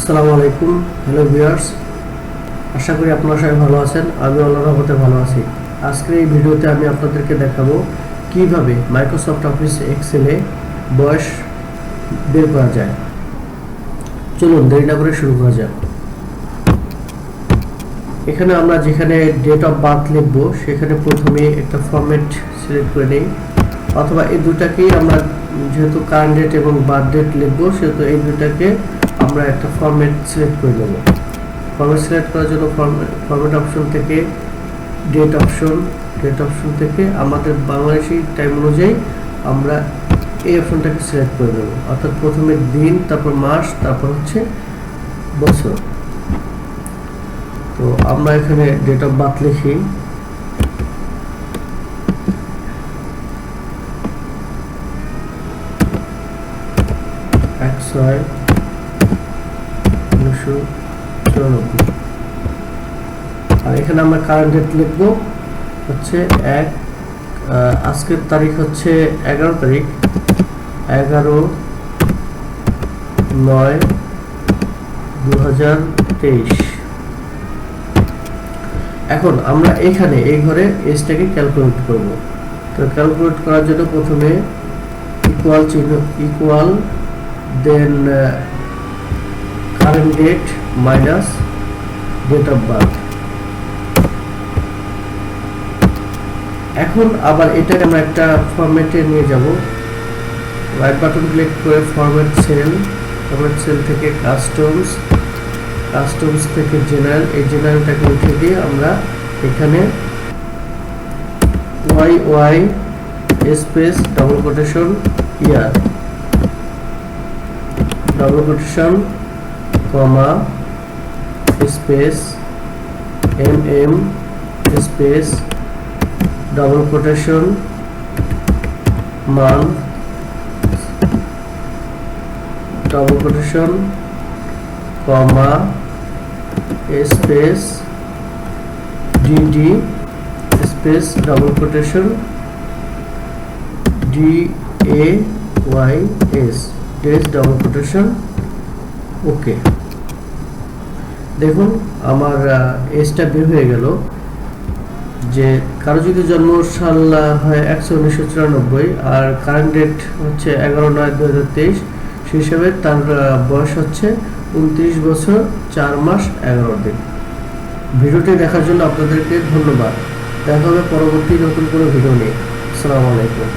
আসসালামু আলাইকুম। Hello viewers, আশা করি আপনারা সবাই ভালো আছেন। আমি আল্লাহর রহমতে ভালো আছি। আজকের এই ভিডিওতে আমি আপনাদেরকে দেখাবো কিভাবে মাইক্রোসফট অফিস এক্সেলে বয়স বের করা যায়। চলুন দেরি না করে শুরু করা যাক। এখানে আমরা যেখানে ডেট অফ বার্থ লিখবো সেখানে প্রথমে একটা ফরম্যাট সিলেক্ট করে নিই, অথবা এই দুটাকেই আমরা যেহেতু কারেন্ট ডেট এবং বার্থ ডেট লিখবো সেহেতু এই দুটাকে আমরা একটা ফরম্যাট সিলেক্ট করে নেব। ফরম্যাট সিলেক্ট করার জন্য ফরম্যাট অপশন থেকে ডেট অপশন থেকে আমাদের বাংলাদেশি টাইম অনুযায়ী আমরা এই অপশনটাকে সিলেক্ট করে নেব, অর্থাৎ প্রথমে দিন, তারপর মাস, তারপর হচ্ছে বছর। তো আমরা এখানে ডেট অফ বার্থ লিখি, আর এখানে আমরা কারেন্ট ডেট লিখব হচ্ছে আজকের তারিখ হচ্ছে 11 তারিখ, 11/9/2023। এখন আমরা এখানে এই ঘরে এজটাকে ক্যালকুলেট করব। তো ক্যালকুলেট করার জন্য প্রথমে ইকুয়াল চিহ্ন, equal, then current date minus date of birth. এখন আবার এটাকে আমরা একটা ফরম্যাটে নিয়ে যাব। রাইট বাটন ক্লিক করে ফরম্যাট সেল থেকে কাস্টমস থেকে জেনারেল, এই জেনারেলটাকে উঠে দিয়ে আমরা এখানে Y space double quotation year, double quotation comma space M space double quotation month, double quotation comma space DD space double quotation DAYS days double quotation okay. দেখুন আমার এজটা বের হয়ে গেল। যে কারো যদি জন্মসাল হয় 1994 আর কারেন্ট ডেট হচ্ছে 11/9/2023, সেই হিসাবে তার বয়স হচ্ছে 29 বছর 4 মাস 11 দিন। ভিডিওটি দেখার জন্য আপনাদেরকে ধন্যবাদ। দেখা হবে পরবর্তী নতুন কোনো ভিডিও নিয়ে। আসসালামু আলাইকুম।